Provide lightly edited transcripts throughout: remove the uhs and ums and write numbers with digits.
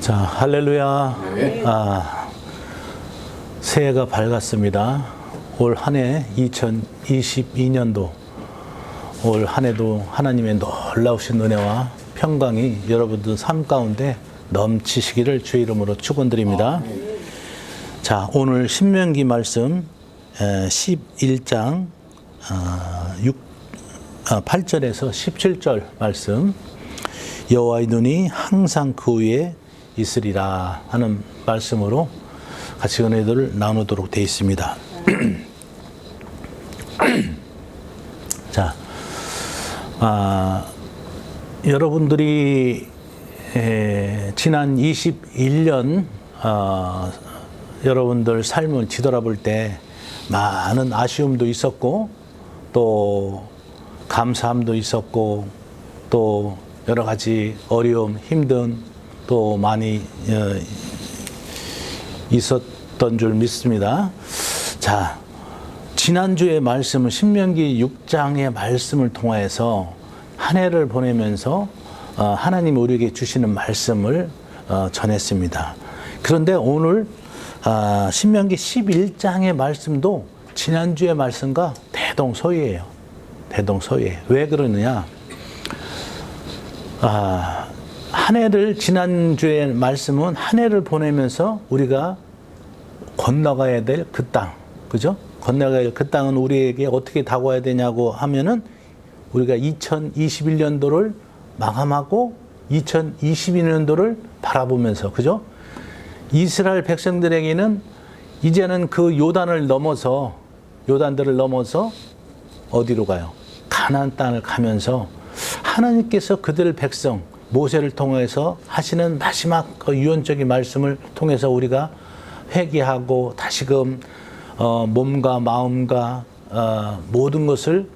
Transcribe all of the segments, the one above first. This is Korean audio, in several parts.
자, 할렐루야. 네. 새해가 밝았습니다. 올 한 해 2022년도 올 한 해도 하나님의 놀라우신 은혜와 평강이 여러분들 삶 가운데 넘치시기를 주의 이름으로 축원드립니다. 자, 오늘 신명기 말씀 11장 8절에서 17절 말씀, 여호와의 눈이 항상 그 위에 있으리라 하는 말씀으로 같이 은혜들을 나누도록 되어 있습니다. 자, 여러분들이 지난 21년 여러분들 삶을 뒤돌아볼 때 많은 아쉬움도 있었고 또 감사함도 있었고 또 여러 가지 어려움, 힘든 또 많이 있었던 줄 믿습니다. 자, 지난주의 말씀은 신명기 6장의 말씀을 통해서 한 해를 보내면서 하나님 우리에게 주시는 말씀을 전했습니다. 그런데 오늘 신명기 11장의 말씀도 지난주의 말씀과 대동소이해요. 대동소이해요. 왜 그러느냐? 한 해를, 지난주의 말씀은 한 해를 보내면서 우리가 건너가야 될 그 땅, 그죠? 건너가야 될 그 땅은 우리에게 어떻게 다가와야 되냐고 하면은 우리가 2021년도를 마감하고 2022년도를 바라보면서, 그죠? 이스라엘 백성들에게는 이제는 그 요단들을 넘어서 어디로 가요? 가나안 땅을 가면서 하나님께서 그들 백성 모세를 통해서 하시는 마지막 그 유언적인 말씀을 통해서 우리가 회개하고 다시금 몸과 마음과 모든 것을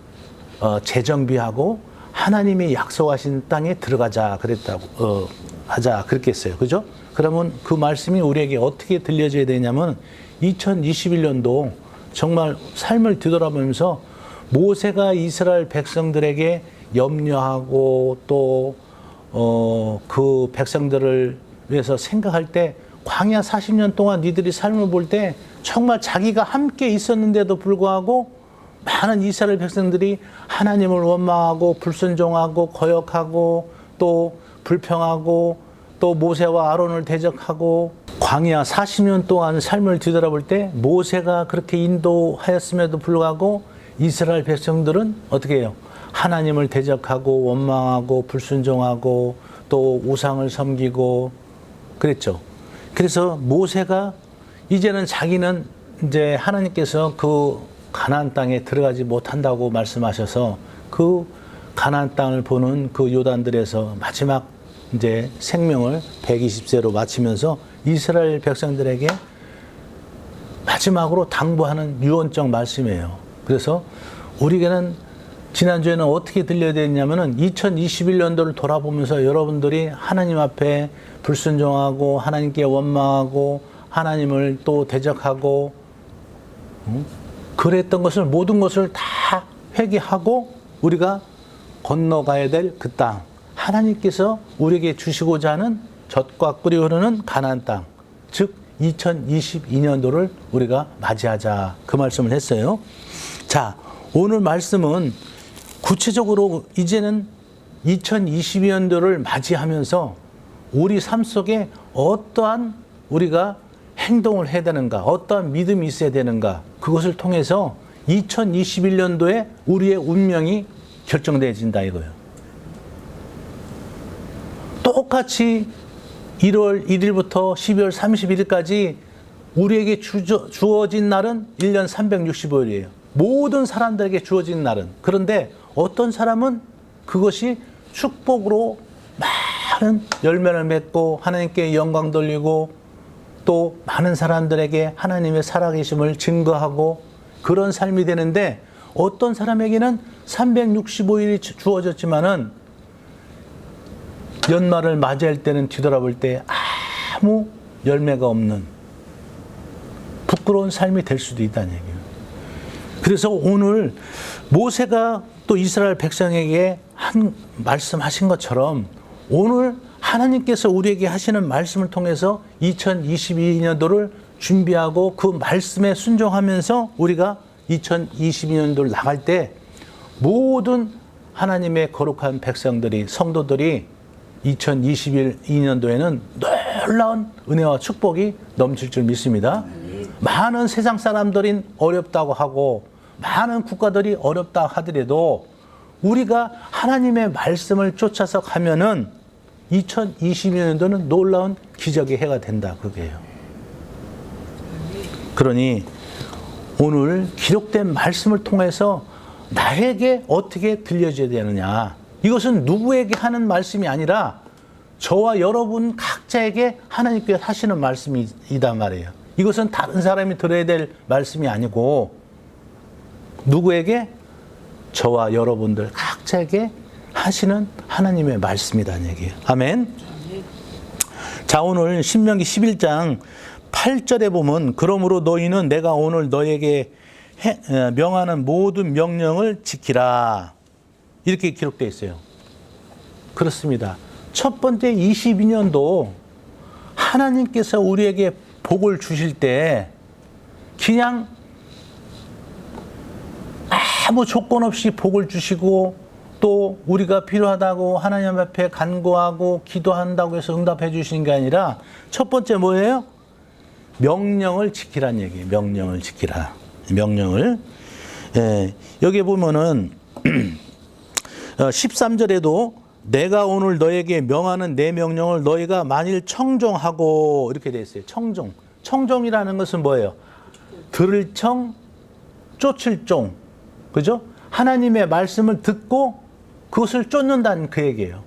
재정비하고 하나님이 약속하신 땅에 들어가자 그랬다고 하자 그렇게 했어요. 그죠? 그러면 그 말씀이 우리에게 어떻게 들려져야 되냐면 2021년도 정말 삶을 뒤돌아보면서 모세가 이스라엘 백성들에게 염려하고 또 그 백성들을 위해서 생각할 때 광야 40년 동안 니들이 삶을 볼 때 정말 자기가 함께 있었는데도 불구하고 많은 이스라엘 백성들이 하나님을 원망하고 불순종하고 거역하고 또 불평하고 또 모세와 아론을 대적하고 광야 40년 동안 삶을 뒤돌아볼 때 모세가 그렇게 인도하였음에도 불구하고 이스라엘 백성들은 어떻게 해요? 하나님을 대적하고 원망하고 불순종하고 또 우상을 섬기고 그랬죠. 그래서 모세가 이제는 자기는 이제 하나님께서 그 가나안 땅에 들어가지 못한다고 말씀하셔서 그 가나안 땅을 보는 그 요단들에서 마지막 이제 생명을 120세로 마치면서 이스라엘 백성들에게 마지막으로 당부하는 유언적 말씀이에요. 그래서 우리에게는 지난주에는 어떻게 들려야 되냐면은 2021년도를 돌아보면서 여러분들이 하나님 앞에 불순종하고 하나님께 원망하고 하나님을 또 대적하고 그랬던 것을 모든 것을 다 회개하고 우리가 건너가야 될 그 땅, 하나님께서 우리에게 주시고자 하는 젖과 꿀이 흐르는 가나안 땅, 즉 2022년도를 우리가 맞이하자 그 말씀을 했어요. 자, 오늘 말씀은 구체적으로 이제는 2022년도를 맞이하면서 우리 삶 속에 어떠한 우리가 행동을 해야 되는가, 어떠한 믿음이 있어야 되는가, 그것을 통해서 2021년도에 우리의 운명이 결정되어진다 이거예요. 똑같이 1월 1일부터 12월 31일까지 우리에게 주어진 날은 1년 365일이에요. 모든 사람들에게 주어진 날은. 그런데 어떤 사람은 그것이 축복으로 많은 열매를 맺고 하나님께 영광 돌리고 또 많은 사람들에게 하나님의 살아계심을 증거하고 그런 삶이 되는데, 어떤 사람에게는 365일이 주어졌지만은 연말을 맞이할 때는 뒤돌아볼 때 아무 열매가 없는 부끄러운 삶이 될 수도 있다는 얘기예요. 그래서 오늘 모세가 또 이스라엘 백성에게 말씀하신 것처럼 오늘 하나님께서 우리에게 하시는 말씀을 통해서 2022년도를 준비하고 그 말씀에 순종하면서 우리가 2022년도를 나갈 때 모든 하나님의 거룩한 백성들이, 성도들이 2022년도에는 놀라운 은혜와 축복이 넘칠 줄 믿습니다. 많은 세상 사람들이 어렵다고 하고 많은 국가들이 어렵다 하더라도 우리가 하나님의 말씀을 쫓아서 가면은 2022년도는 놀라운 기적의 해가 된다. 그게요. 그러니 오늘 기록된 말씀을 통해서 나에게 어떻게 들려줘야 되느냐. 이것은 누구에게 하는 말씀이 아니라 저와 여러분 각자에게 하나님께서 하시는 말씀이다 말이에요. 이것은 다른 사람이 들어야 될 말씀이 아니고 누구에게? 저와 여러분들 각자에게 하시는 하나님의 말씀이라는 얘기예요. 아멘. 자, 오늘 신명기 11장 8절에 보면 그러므로 너희는 내가 오늘 너에게 명하는 모든 명령을 지키라. 이렇게 기록되어 있어요. 그렇습니다. 첫 번째 22년도 하나님께서 우리에게 복을 주실 때 그냥 아무 조건 없이 복을 주시고 또 우리가 필요하다고 하나님 앞에 간구하고 기도한다고 해서 응답해 주시는 게 아니라 첫 번째 뭐예요? 명령을 지키라는 얘기예요. 명령을 지키라. 명령을. 예, 여기 보면은 13절에도 내가 오늘 너에게 명하는 내 명령을 너희가 만일 청종하고 이렇게 되어 있어요. 청종. 청종이라는 것은 뭐예요? 들을 청, 쫓을 종. 그죠? 하나님의 말씀을 듣고 그것을 쫓는다는 그 얘기예요.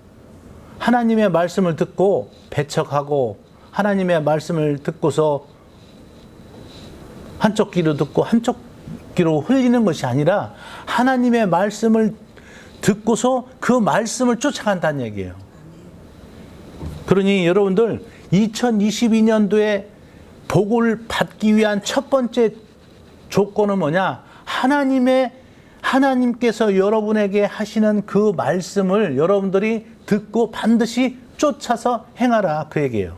하나님의 말씀을 듣고 배척하고 하나님의 말씀을 듣고서 한쪽 귀로 듣고 한쪽 귀로 흘리는 것이 아니라 하나님의 말씀을 듣고서 그 말씀을 쫓아간다는 얘기예요. 그러니 여러분들 2022년도에 복을 받기 위한 첫 번째 조건은 뭐냐? 하나님께서 여러분에게 하시는 그 말씀을 여러분들이 듣고 반드시 쫓아서 행하라. 그 얘기예요.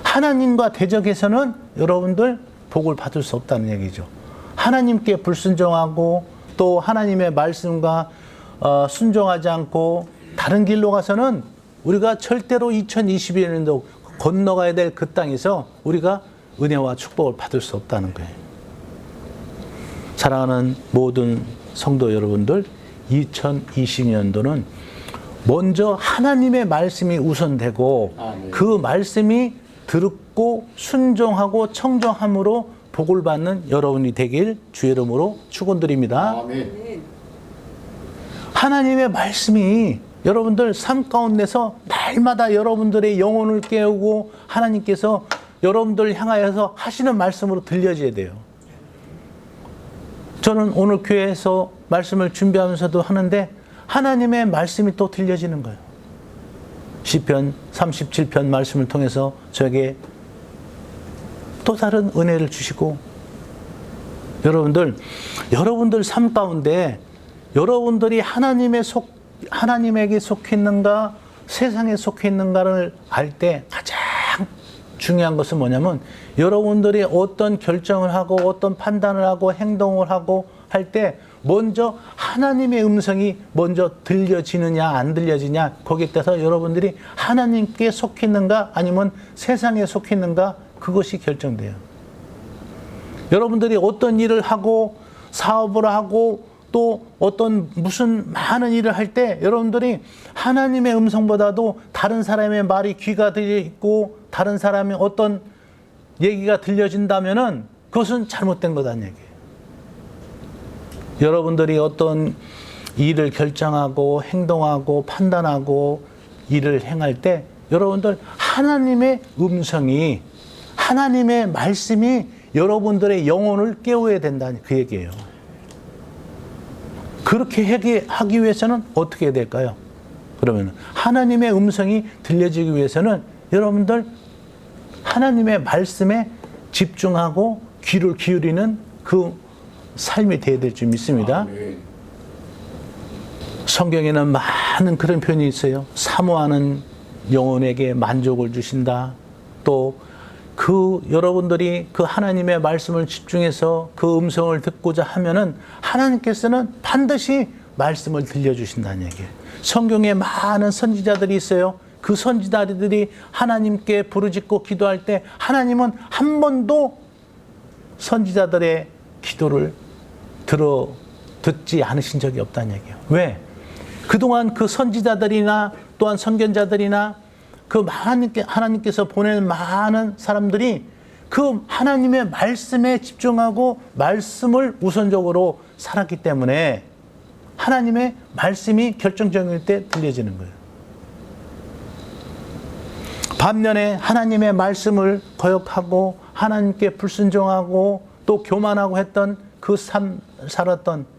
하나님과 대적해서는 여러분들 복을 받을 수 없다는 얘기죠. 하나님께 불순종하고 또 하나님의 말씀과 순종하지 않고 다른 길로 가서는 우리가 절대로 2022년도 건너가야 될 그 땅에서 우리가 은혜와 축복을 받을 수 없다는 거예요. 사랑하는 모든 성도 여러분들, 2020년도는 먼저 하나님의 말씀이 우선되고 그 말씀이 듣고 순종하고 청정함으로 복을 받는 여러분이 되길 주의 이름으로 축원드립니다. 아멘. 하나님의 말씀이 여러분들 삶 가운데서 날마다 여러분들의 영혼을 깨우고 하나님께서 여러분들을 향하여서 하시는 말씀으로 들려져야 돼요. 저는 오늘 교회에서 말씀을 준비하면서도 하는데 하나님의 말씀이 또 들려지는 거예요. 시편 37편 말씀을 통해서 저에게 또 다른 은혜를 주시고 여러분들 삶 가운데 여러분들이 하나님에게 속해 있는가 세상에 속해 있는가를 알 때 가장 중요한 것은 뭐냐면 여러분들이 어떤 결정을 하고 어떤 판단을 하고 행동을 하고 할 때 먼저 하나님의 음성이 먼저 들려지느냐 안 들려지냐 거기에 따라서 여러분들이 하나님께 속해 있는가 아니면 세상에 속해 있는가 그것이 결정돼요. 여러분들이 어떤 일을 하고 사업을 하고 또 어떤 무슨 많은 일을 할 때 여러분들이 하나님의 음성보다도 다른 사람의 말이 귀가 들려 있고 다른 사람의 어떤 얘기가 들려진다면은 그것은 잘못된 거다는 얘기예요. 여러분들이 어떤 일을 결정하고 행동하고 판단하고 일을 행할 때 여러분들 하나님의 음성이 하나님의 말씀이 여러분들의 영혼을 깨워야 된다는 그 얘기예요. 그렇게 하기 위해서는 어떻게 해야 될까요? 그러면 하나님의 음성이 들려지기 위해서는 여러분들 하나님의 말씀에 집중하고 귀를 기울이는 그 삶이 되어야 될 줄 믿습니다. 성경에는 많은 그런 표현이 있어요. 사모하는 영혼에게 만족을 주신다. 또 여러분들이 그 하나님의 말씀을 집중해서 그 음성을 듣고자 하면은 하나님께서는 반드시 말씀을 들려주신다는 얘기예요. 성경에 많은 선지자들이 있어요. 그 선지자들이 하나님께 부르짖고 기도할 때 하나님은 한 번도 선지자들의 기도를 듣지 않으신 적이 없다는 얘기예요. 왜? 그동안 그 선지자들이나 또한 선견자들이나 그 하나님께서 보낸 많은 사람들이 그 하나님의 말씀에 집중하고 말씀을 우선적으로 살았기 때문에 하나님의 말씀이 결정적일 때 들려지는 거예요. 반면에 하나님의 말씀을 거역하고 하나님께 불순종하고 또 교만하고 했던 그 삶 살았던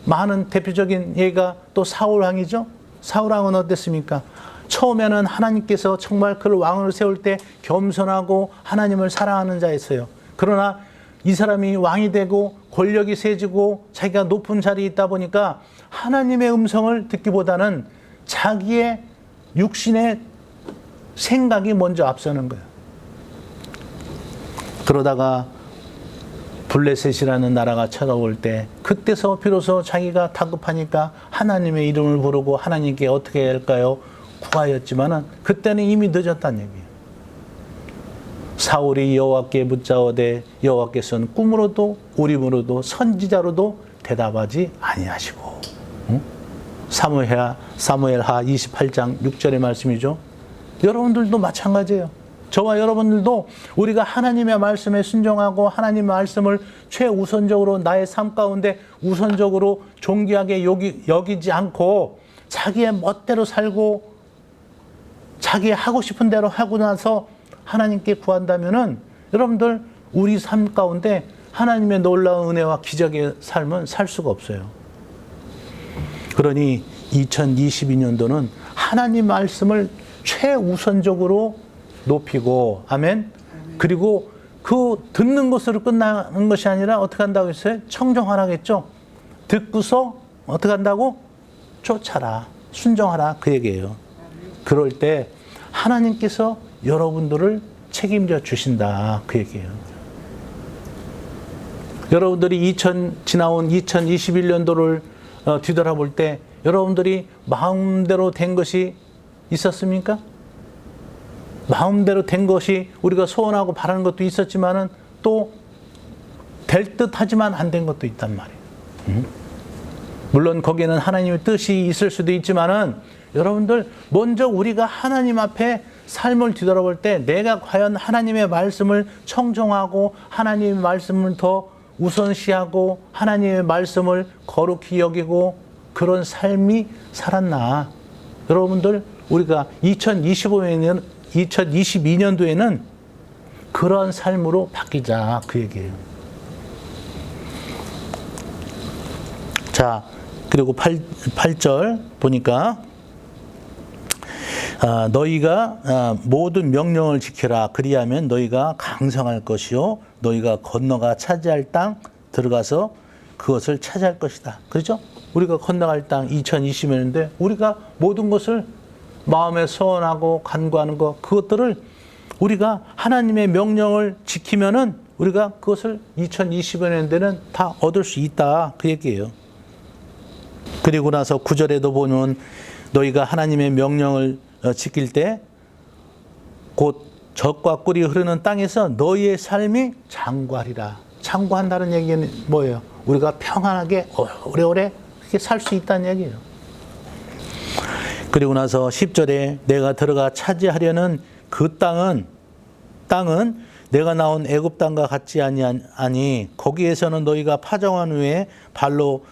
많은 대표적인 예가 또 사울 왕이죠. 사울 왕은 어땠습니까? 처음에는 하나님께서 정말 그를 왕으로 세울 때 겸손하고 하나님을 사랑하는 자였어요. 그러나 이 사람이 왕이 되고 권력이 세지고 자기가 높은 자리에 있다 보니까 하나님의 음성을 듣기보다는 자기의 육신의 생각이 먼저 앞서는 거예요. 그러다가 블레셋이라는 나라가 찾아올 때 그때서 비로소 자기가 다급하니까 하나님의 이름을 부르고 하나님께 어떻게 해야 할까요? 구하였지만은 그때는 이미 늦었다는 얘기예요. 사울이 여호와께 묻자오되 여호와께서는 꿈으로도 우림으로도 선지자로도 대답하지 아니하시고. 사무엘하 28장 6절의 말씀이죠. 여러분들도 마찬가지예요. 저와 여러분들도 우리가 하나님의 말씀에 순종하고 하나님의 말씀을 최우선적으로 나의 삶 가운데 우선적으로 존귀하게 여기지 않고 자기의 멋대로 살고 자기 하고 싶은 대로 하고 나서 하나님께 구한다면은 여러분들 우리 삶 가운데 하나님의 놀라운 은혜와 기적의 삶은 살 수가 없어요. 그러니 2022년도는 하나님 말씀을 최우선적으로 높이고 아멘. 그리고 그 듣는 것으로 끝나는 것이 아니라 어떻게 한다고 했어요? 청정하라겠죠. 듣고서 어떻게 한다고? 쫓아라. 순종하라. 그 얘기예요. 그럴 때 하나님께서 여러분들을 책임져 주신다. 그 얘기예요. 여러분들이 지나온 2021년도를 뒤돌아볼 때 여러분들이 마음대로 된 것이 있었습니까? 마음대로 된 것이 우리가 소원하고 바라는 것도 있었지만은 또 될 듯 하지만 안 된 것도 있단 말이에요. 물론 거기에는 하나님의 뜻이 있을 수도 있지만은 여러분들 먼저 우리가 하나님 앞에 삶을 뒤돌아볼 때 내가 과연 하나님의 말씀을 청정하고 하나님의 말씀을 더 우선시하고 하나님의 말씀을 거룩히 여기고 그런 삶이 살았나. 여러분들 우리가 2022년도에는 그런 삶으로 바뀌자. 그 얘기예요. 자, 그리고 8절 보니까 너희가 모든 명령을 지켜라. 그리하면 너희가 강성할 것이요 너희가 건너가 차지할 땅 들어가서 그것을 차지할 것이다. 그렇죠? 우리가 건너갈 땅 2020년인데 우리가 모든 것을 마음에 소원하고 간구하는 것 그것들을 우리가 하나님의 명령을 지키면은 우리가 그것을 2020년에는 다 얻을 수 있다. 그 얘기예요. 그리고 나서 9절에도 보면 너희가 하나님의 명령을 지킬 때 곧 젖과 꿀이 흐르는 땅에서 너희의 삶이 장구하리라. 장구한다는 얘기는 뭐예요? 우리가 평안하게 오래오래 그렇게 살 수 있다는 얘기예요. 그리고 나서 10절에 내가 들어가 차지하려는 그 땅은 내가 나온 애굽 땅과 같지 아니 거기에서는 너희가 파종한 후에 발로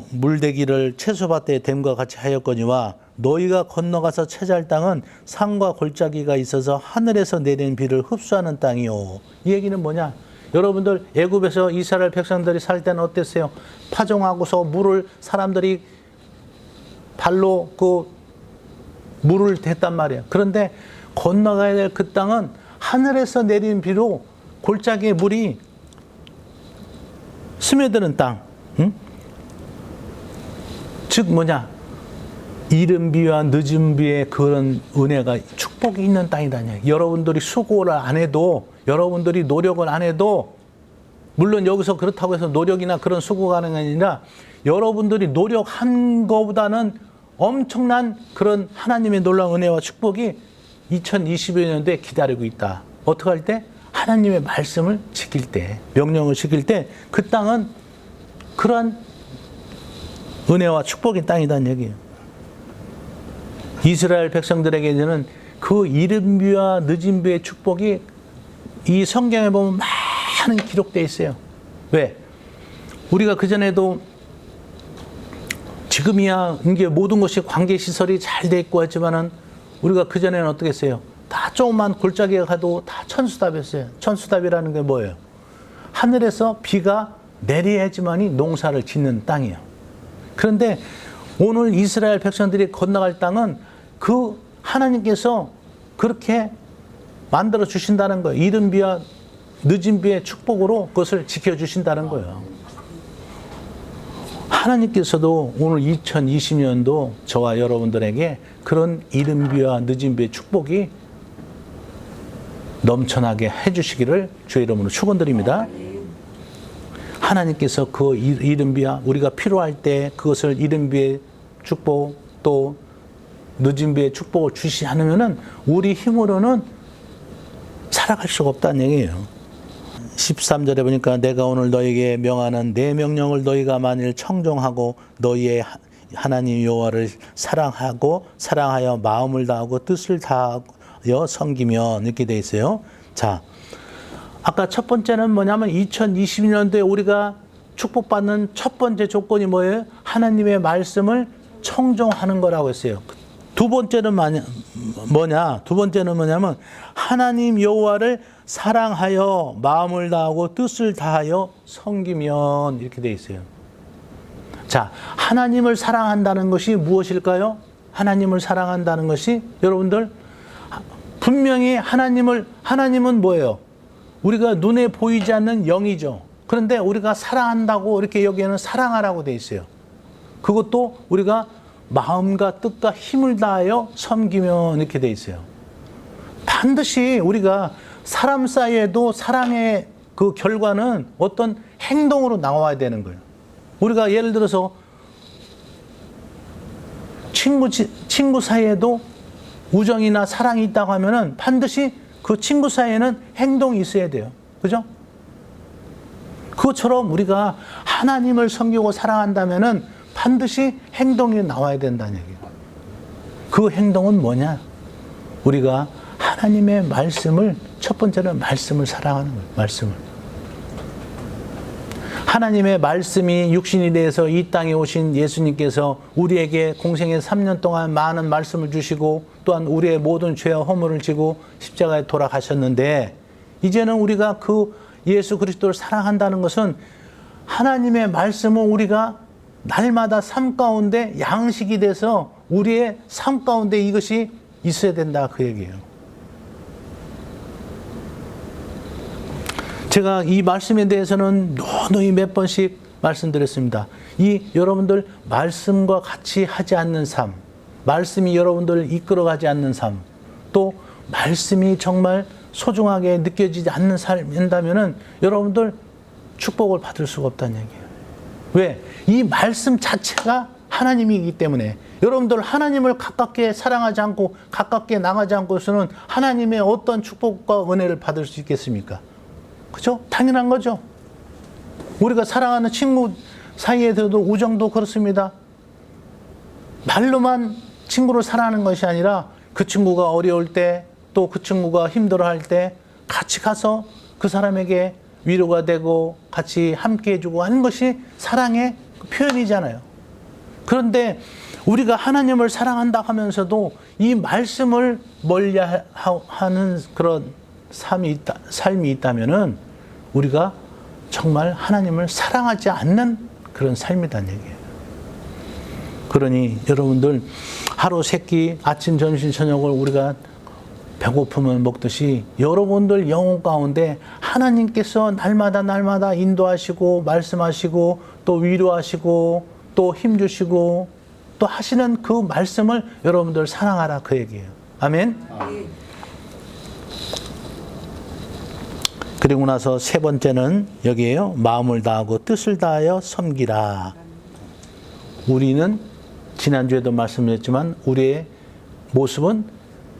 물대기를 채소밭에 댐과 같이 하였거니와 너희가 건너가서 차지할 땅은 산과 골짜기가 있어서 하늘에서 내리는 비를 흡수하는 땅이요. 이 얘기는 뭐냐? 여러분들 애굽에서 이스라엘 백성들이 살 때는 어땠어요? 파종하고서 물을 사람들이 발로 그 물을 댔단 말이에요. 그런데 건너가야 될 그 땅은 하늘에서 내리는 비로 골짜기의 물이 스며드는 땅. 응? 즉 뭐냐? 이른 비와 늦은 비의 그런 은혜가 축복이 있는 땅이다. 여러분들이 수고를 안 해도, 여러분들이 노력을 안 해도, 물론 여기서 그렇다고 해서 노력이나 그런 수고가 하는 게 아니라 여러분들이 노력한 것보다는 엄청난 그런 하나님의 놀라운 은혜와 축복이 2022년도에 기다리고 있다. 어떻게 할 때? 하나님의 말씀을 지킬 때, 명령을 지킬 때 그 땅은 그러한 은혜와 축복의 땅이라는 얘기예요. 이스라엘 백성들에게는 그 이른 비와 늦은 비의 축복이 이 성경에 보면 많은 기록되어 있어요. 왜? 우리가 그전에도 지금이야 이게 모든 것이 관계시설이 잘 돼 있고 했지만은 우리가 그전에는 어떻게 했어요? 다 조금만 골짜기에 가도 다 천수답이었어요. 천수답이라는 게 뭐예요? 하늘에서 비가 내려야지만이 농사를 짓는 땅이에요. 그런데 오늘 이스라엘 백성들이 건너갈 땅은 그 하나님께서 그렇게 만들어 주신다는 거예요. 이른 비와 늦은 비의 축복으로 그것을 지켜주신다는 거예요. 하나님께서도 오늘 2020년도 저와 여러분들에게 그런 이른 비와 늦은 비의 축복이 넘쳐나게 해주시기를 주의 이름으로 축원드립니다. 하나님께서 그 이른 비와 우리가 필요할 때 그것을 이른 비의 축복 또 늦은 비의 축복을 주시지 않으면은 우리 힘으로는 살아갈 수가 없다는 얘기예요. 13절에 보니까 내가 오늘 너에게 명하는 내 명령을 너희가 만일 청종하고 너희의 하나님 여호와를 사랑하여 마음을 다하고 뜻을 다하여 섬기면 이렇게 돼 있어요. 자, 아까 첫 번째는 뭐냐면 2022년도에 우리가 축복받는 첫 번째 조건이 뭐예요? 하나님의 말씀을 청종하는 거라고 했어요. 두 번째는 뭐냐? 두 번째는 뭐냐면 하나님 여호와를 사랑하여 마음을 다하고 뜻을 다하여 섬기면 이렇게 돼 있어요. 자, 하나님을 사랑한다는 것이 무엇일까요? 하나님을 사랑한다는 것이 여러분들 분명히 하나님은 뭐예요? 우리가 눈에 보이지 않는 영이죠. 그런데 우리가 사랑한다고 이렇게 여기에는 사랑하라고 돼 있어요. 그것도 우리가 마음과 뜻과 힘을 다하여 섬기면 이렇게 돼 있어요. 반드시 우리가 사람 사이에도 사랑의 그 결과는 어떤 행동으로 나와야 되는 거예요. 우리가 예를 들어서 친구 사이에도 우정이나 사랑이 있다고 하면은 반드시 그 친구 사이에는 행동이 있어야 돼요. 그죠? 그것처럼 우리가 하나님을 섬기고 사랑한다면은 반드시 행동이 나와야 된다는 얘기예요. 그 행동은 뭐냐? 우리가 하나님의 말씀을, 첫 번째는 말씀을 사랑하는 거예요. 말씀을. 하나님의 말씀이 육신이 돼서 이 땅에 오신 예수님께서 우리에게 공생의 3년 동안 많은 말씀을 주시고 또한 우리의 모든 죄와 허물을 지고 십자가에 돌아가셨는데 이제는 우리가 그 예수 그리스도를 사랑한다는 것은 하나님의 말씀을 우리가 날마다 삶 가운데 양식이 돼서 우리의 삶 가운데 이것이 있어야 된다 그 얘기예요. 제가 이 말씀에 대해서는 노노히 몇 번씩 말씀드렸습니다. 이 여러분들 말씀과 같이 하지 않는 삶, 말씀이 여러분들 이끌어가지 않는 삶, 또 말씀이 정말 소중하게 느껴지지 않는 삶인다면은 여러분들 축복을 받을 수가 없다는 얘기예요. 왜? 이 말씀 자체가 하나님이기 때문에 여러분들 하나님을 가깝게 사랑하지 않고 가깝게 나가지 않고서는 하나님의 어떤 축복과 은혜를 받을 수 있겠습니까? 그죠? 당연한 거죠. 우리가 사랑하는 친구 사이에서도 우정도 그렇습니다. 말로만 친구를 사랑하는 것이 아니라 그 친구가 어려울 때 또 그 친구가 힘들어할 때 같이 가서 그 사람에게 위로가 되고 같이 함께 해주고 하는 것이 사랑의 표현이잖아요. 그런데 우리가 하나님을 사랑한다 하면서도 이 말씀을 멀리하는 그런 삶이 있다면은 우리가 정말 하나님을 사랑하지 않는 그런 삶이라는 얘기예요. 그러니 여러분들 하루 세 끼 아침, 점심, 저녁을 우리가 배고프면 먹듯이 여러분들 영혼 가운데 하나님께서 날마다 인도하시고 말씀하시고 또 위로하시고 또 힘주시고 또 하시는 그 말씀을 여러분들 사랑하라 그 얘기예요. 아멘. 그리고 나서 세 번째는 여기에요. 마음을 다하고 뜻을 다하여 섬기라. 우리는 지난주에도 말씀드렸지만 우리의 모습은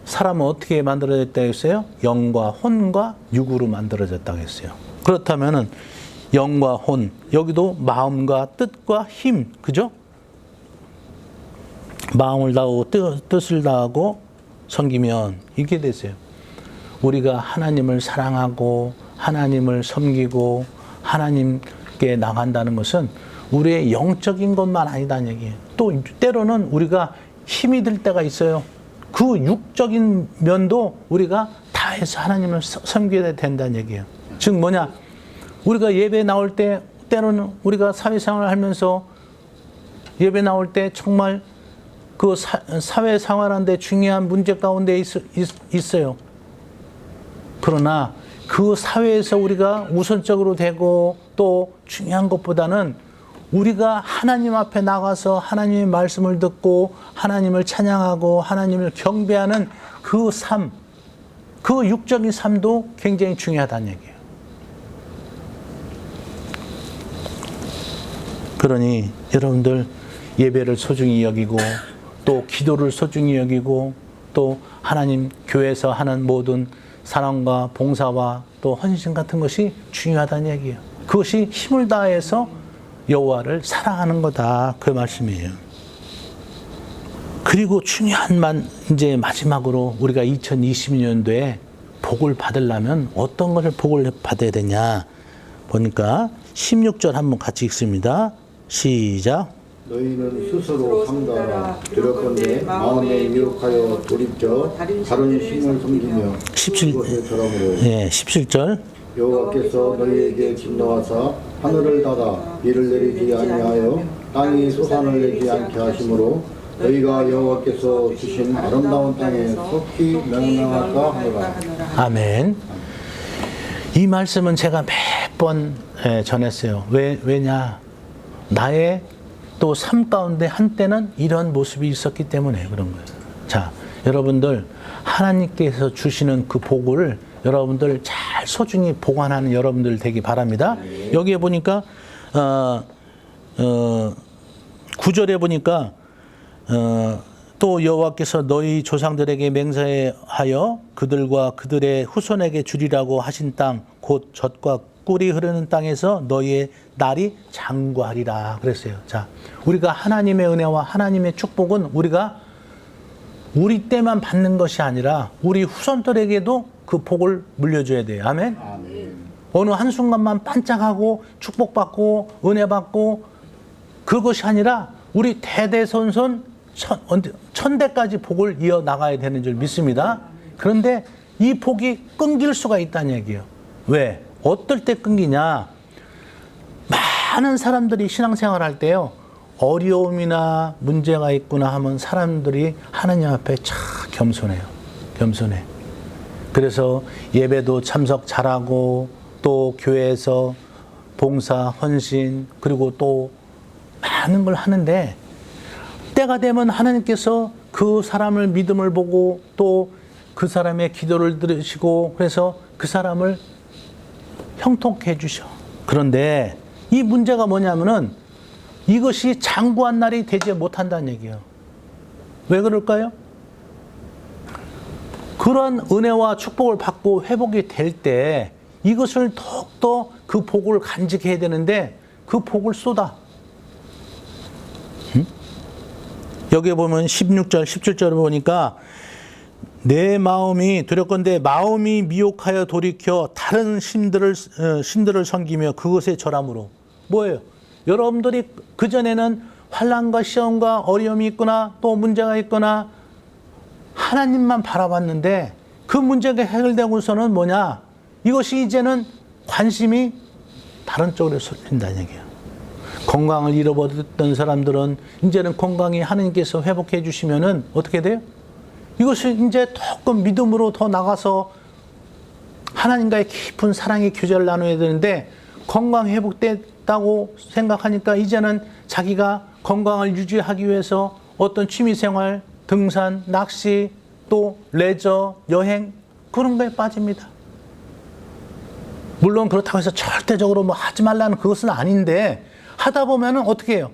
사람은 어떻게 만들어졌다고 했어요? 영과 혼과 육으로 만들어졌다고 했어요. 그렇다면은 영과 혼, 여기도 마음과 뜻과 힘, 그죠? 마음을 다하고 뜻을 다하고 섬기면 이게 되세요. 우리가 하나님을 사랑하고 하나님을 섬기고 하나님께 나간다는 것은 우리의 영적인 것만 아니다는 얘기예요. 또 때로는 우리가 힘이 들 때가 있어요. 그 육적인 면도 우리가 다해서 하나님을 섬겨야 된다는 얘기예요. 즉 뭐냐? 우리가 예배 나올 때 때로는 우리가 사회생활을 하면서 예배 나올 때 정말 그 사회생활하는데 중요한 문제 가운데 있어요. 그러나 그 사회에서 우리가 우선적으로 되고 또 중요한 것보다는 우리가 하나님 앞에 나가서 하나님의 말씀을 듣고 하나님을 찬양하고 하나님을 경배하는 그 삶, 그 육적인 삶도 굉장히 중요하다는 얘기예요. 그러니 여러분들 예배를 소중히 여기고 또 기도를 소중히 여기고 또 하나님 교회에서 하는 모든 사랑과 봉사와 또 헌신 같은 것이 중요하다는 얘기예요. 그것이 힘을 다해서 여호와를 사랑하는 거다 그 말씀이에요. 그리고 중요한 이제 마지막으로 우리가 2020년도에 복을 받으려면 어떤 것을 복을 받아야 되냐 보니까 16절 한번 같이 읽습니다. 시작. 너희는 스스로 삼가라. 두렵건대 마음에 미혹하여 돌이켜 다른 신을 섬기며 17절. 여호와께서 너희에게 진노하사 하늘을 닫아 비를 내리지 아니하여 땅이 소산을 내지 않게 하심으로 너희가 여호와께서 주신 아름다운 땅에 속히 명령할까 하노라. 아멘. 이 말씀은 제가 몇 번 전했어요. 왜냐? 나의 또 삶 가운데 한때는 이런 모습이 있었기 때문에 그런 거예요. 자, 여러분들 하나님께서 주시는 그 복을 여러분들 잘 소중히 보관하는 여러분들 되기 바랍니다. 여기에 보니까 9절에 보니까 또 여호와께서 너희 조상들에게 맹세하여 그들과 그들의 후손에게 주리라고 하신 땅 곧 젖과 꿀이 흐르는 땅에서 너희의 날이 장구하리라 그랬어요. 자, 우리가 하나님의 은혜와 하나님의 축복은 우리가 우리 때만 받는 것이 아니라 우리 후손들에게도 그 복을 물려줘야 돼요. 아멘? 아멘. 어느 한순간만 반짝하고 축복받고 은혜받고 그것이 아니라 우리 대대손손 천대까지 복을 이어나가야 되는 줄 믿습니다. 그런데 이 복이 끊길 수가 있다는 얘기예요. 왜? 어떨 때 끊기냐? 많은 사람들이 신앙생활 할 때요. 어려움이나 문제가 있구나 하면 사람들이 하나님 앞에 참 겸손해요. 겸손해. 그래서 예배도 참석 잘하고 또 교회에서 봉사, 헌신 그리고 또 많은 걸 하는데 때가 되면 하나님께서 그 사람을 믿음을 보고 또 그 사람의 기도를 들으시고 그래서 그 사람을 형통케 해주셔. 그런데 이 문제가 뭐냐면은 이것이 장구한 날이 되지 못한다는 얘기예요. 왜 그럴까요? 그런 은혜와 축복을 받고 회복이 될 때 이것을 더욱더 그 복을 간직해야 되는데 그 복을 쏟아. 여기 보면 16절, 17절을 보니까 내 마음이 두렵건대 마음이 미혹하여 돌이켜 다른 신들을 섬기며 그것에 절함으로. 뭐예요? 여러분들이 그전에는 환난과 시험과 어려움이 있거나 또 문제가 있거나 하나님만 바라봤는데 그 문제가 해결되고서는 뭐냐? 이것이 이제는 관심이 다른 쪽으로 쏠린다는 얘기예요. 건강을 잃어버렸던 사람들은 이제는 건강이 하나님께서 회복해 주시면은 어떻게 돼요? 이것이 이제 조금 믿음으로 더 나가서 하나님과의 깊은 사랑의 교제를 나눠야 되는데 건강 회복됐다고 생각하니까 이제는 자기가 건강을 유지하기 위해서 어떤 취미생활, 등산, 낚시, 또 레저, 여행 그런 거에 빠집니다. 물론 그렇다고 해서 절대적으로 뭐 하지 말라는 그것은 아닌데 하다 보면은 어떻게 해요?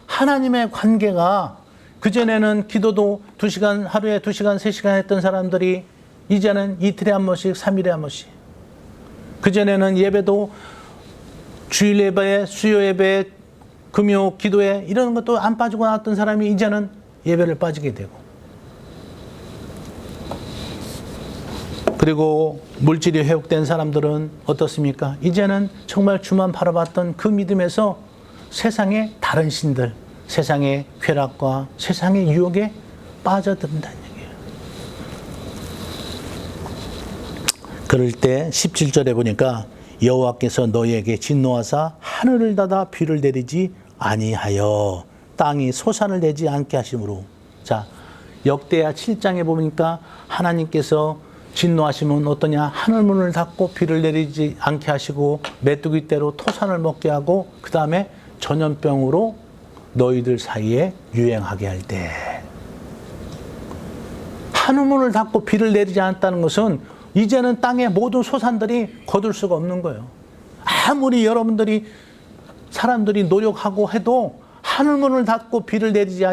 하나님의 관계가 그전에는 기도도 2시간, 하루에 2시간, 3시간 했던 사람들이 이제는 이틀에 한 번씩, 3일에 한 번씩. 그전에는 예배도 주일 예배에, 수요 예배에, 금요 기도에 이런 것도 안 빠지고 나왔던 사람이 이제는 예배를 빠지게 되고. 그리고 물질이 회복된 사람들은 어떻습니까? 이제는 정말 주만 바라봤던 그 믿음에서 세상의 다른 신들, 세상의 쾌락과 세상의 유혹에 빠져든다는 얘기예요. 그럴 때 17절에 보니까 여호와께서 너희에게 진노하사 하늘을 닫아 비를 내리지 아니하여 땅이 소산을 내지 않게 하심으로. 자, 역대하 7장에 보니까 하나님께서 진노하시면 어떠냐? 하늘문을 닫고 비를 내리지 않게 하시고 메뚜기 떼로 토산을 먹게 하고 그 다음에 전염병으로 너희들 사이에 유행하게 할 때. 하늘문을 닫고 비를 내리지 않았다는 것은 이제는 땅의 모든 소산들이 거둘 수가 없는 거예요. 아무리 여러분들이 사람들이 노력하고 해도 하늘문을 닫고 비를 내리지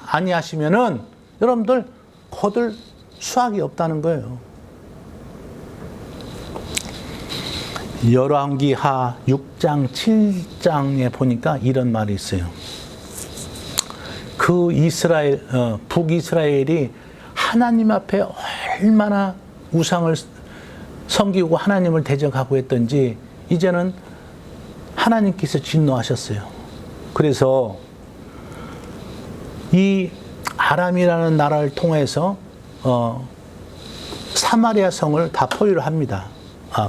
아니하시면은 여러분들 거둘 수확이 없다는 거예요. 열왕기하 6장 7장에 보니까 이런 말이 있어요. 그 이스라엘, 북이스라엘이 하나님 앞에 얼마나 우상을 섬기고 하나님을 대적하고 했던지 이제는 하나님께서 진노하셨어요. 그래서 이 아람이라는 나라를 통해서 사마리아 성을 다 포위를 합니다.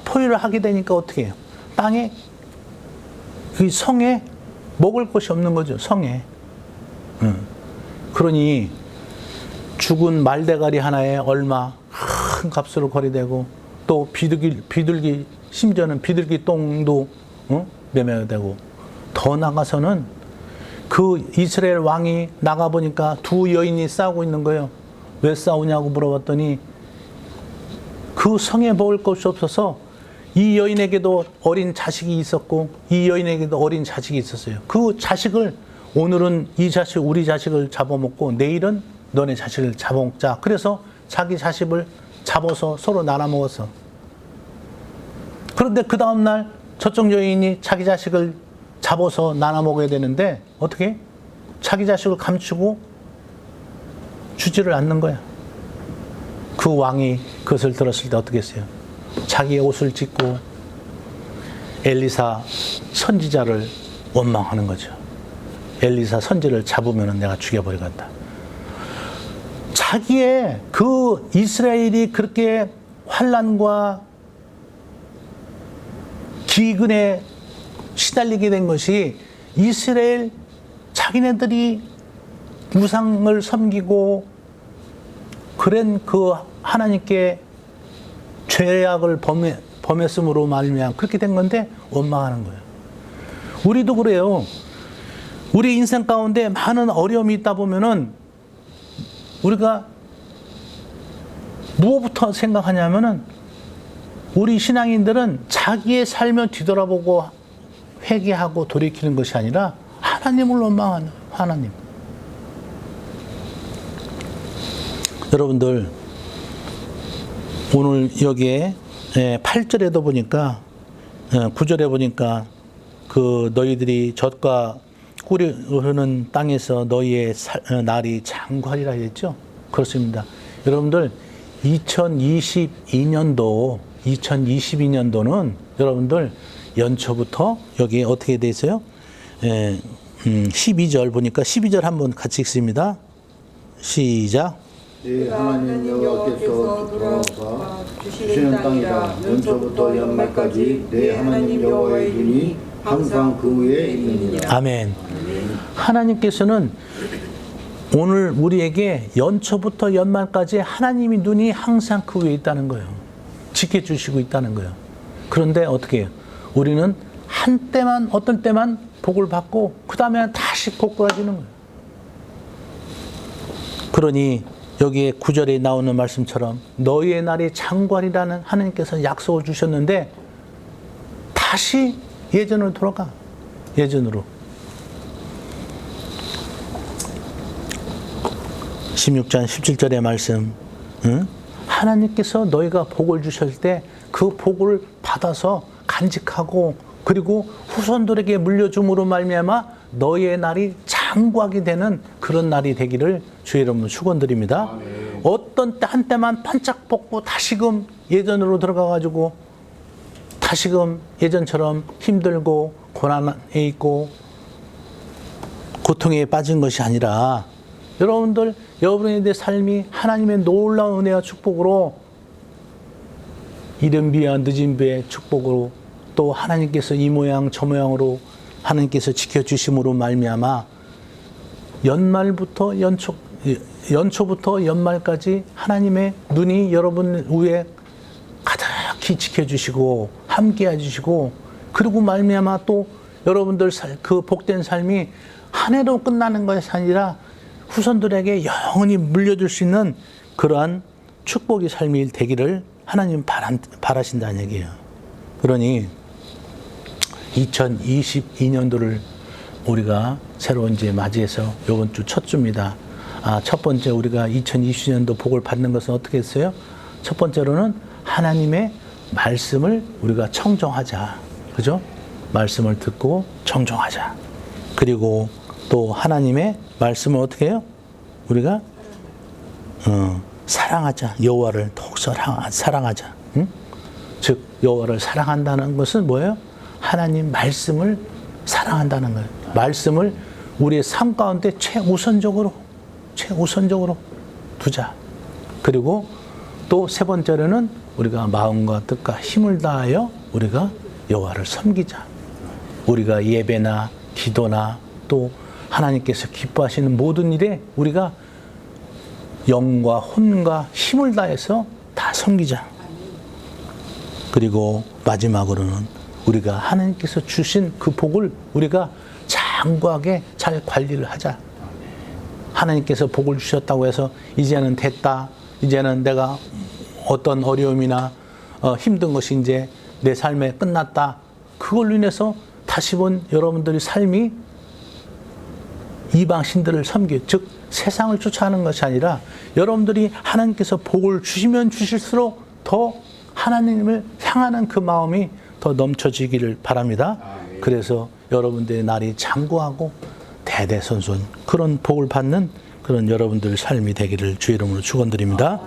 포위를 하게 되니까 어떻게 해요? 땅에, 이 성에 먹을 것이 없는 거죠. 성에. 그러니 죽은 말대가리 하나에 얼마 큰 값으로 거래되고 또 비둘기 심지어는 비둘기 똥도 매매되고 더 나가서는 그 이스라엘 왕이 나가보니까 두 여인이 싸우고 있는 거예요. 왜 싸우냐고 물어봤더니 그 성에 먹을 것이 없어서 이 여인에게도 어린 자식이 있었고 이 여인에게도 어린 자식이 있었어요. 그 자식을 오늘은 이 자식 우리 자식을 잡아먹고 내일은 너네 자식을 잡아먹자. 그래서 자기 자식을 잡아서 서로 나눠 먹었어. 그런데 그 다음날 저쪽 여인이 자기 자식을 잡아서 나눠 먹어야 되는데 어떻게? 자기 자식을 감추고 주지를 않는 거야. 그 왕이 그것을 들었을 때 어떻게 했어요? 자기의 옷을 찢고 엘리사 선지자를 원망하는 거죠. 엘리사 선지를 잡으면 내가 죽여버리겠다. 자기의 그 이스라엘이 그렇게 환난과 기근에 시달리게 된 것이 이스라엘 자기네들이 우상을 섬기고 그런 그 하나님께 죄악을 범했음으로 말미암아 그렇게 된 건데 원망하는 거예요. 우리도 그래요. 우리 인생 가운데 많은 어려움이 있다 보면은 우리가 무엇부터 생각하냐면은 우리 신앙인들은 자기의 삶을 뒤돌아보고 회개하고 돌이키는 것이 아니라 하나님을 원망하는 하나님. 여러분들 오늘 여기에 8절에도 보니까 9절에 보니까 그 너희들이 젖과 꿀이 흐르는 땅에서 너희의 날이 장구하리라 했죠. 그렇습니다. 여러분들 2022년도는 여러분들 연초부터 여기 어떻게 돼 있어요? 12절 보니까 12절 한번 같이 읽습니다. 시작. 네, 하나님 여호와께서 돌아와서 주시는 땅이다. 연초부터 연말까지 내 하나님 여호와의 눈이 항상 그 위에 있느니라. 아멘. 하나님께서는 오늘 우리에게 연초부터 연말까지 하나님의 눈이 항상 그 위에 있다는 거예요. 지켜주시고 있다는 거예요. 그런데 어떻게 해요? 우리는 한때만 어떤 때만 복을 받고 그 다음에 다시 고꾸라지는 거예요. 그러니 여기에 9절에 나오는 말씀처럼 너희의 날이 장관이라는 하나님께서 약속을 주셨는데 다시 예전으로 돌아가. 예전으로. 16장 17절의 말씀. 응? 하나님께서 너희가 복을 주실 때 그 복을 받아서 간직하고 그리고 후손들에게 물려줌으로 말미암아 너희의 날이 장구하게 되는 그런 날이 되기를 주의 이름으로 축원드립니다. 어떤 때 한때만 반짝 벗고 다시금 예전으로 들어가가지고 다시금 예전처럼 힘들고 고난에 있고 고통에 빠진 것이 아니라 여러분의 삶이 하나님의 놀라운 은혜와 축복으로 이른 비와 늦은 비의 축복으로 또 하나님께서 이 모양 저 모양으로 하나님께서 지켜주심으로 말미암아 연초부터 연말까지 하나님의 눈이 여러분 위에 가득히 지켜주시고 함께 해주시고 그리고 말미암아 또 여러분들 그 복된 삶이 한 해로 끝나는 것이 아니라 후손들에게 영원히 물려줄 수 있는 그러한 축복의 삶이 되기를 하나님 바라신다는 얘기예요. 그러니 2022년도를 우리가 새로운 이제 맞이해서 이번 주 첫 주입니다. 첫 번째 우리가 2020년도 복을 받는 것은 어떻게 했어요? 첫 번째로는 하나님의 말씀을 우리가 청정하자. 그죠? 말씀을 듣고 청정하자. 그리고 또 하나님의 말씀을 어떻게 해요? 우리가 사랑하자. 여호와를 더욱 사랑하자. 응? 즉 여호와를 사랑한다는 것은 뭐예요? 하나님 말씀을 사랑한다는 거예요. 말씀을 우리의 삶 가운데 최우선적으로 두자. 그리고 또 세 번째로는 우리가 마음과 뜻과 힘을 다하여 우리가 여호와를 섬기자. 우리가 예배나 기도나 또 하나님께서 기뻐하시는 모든 일에 우리가 영과 혼과 힘을 다해서 다 섬기자. 그리고 마지막으로는 우리가 하나님께서 주신 그 복을 우리가 장구하게 잘 관리를 하자. 하나님께서 복을 주셨다고 해서 이제는 됐다. 이제는 내가 어떤 어려움이나 힘든 것이 이제 내 삶에 끝났다. 그걸로 인해서 다시 본 여러분들의 삶이 이방신들을 섬기, 즉 세상을 쫓아가는 것이 아니라 여러분들이 하나님께서 복을 주시면 주실수록 더 하나님을 향하는 그 마음이 더 넘쳐지기를 바랍니다. 그래서 여러분들의 날이 장구하고 대대손손 그런 복을 받는 그런 여러분들 삶이 되기를 주의 이름으로 축원드립니다.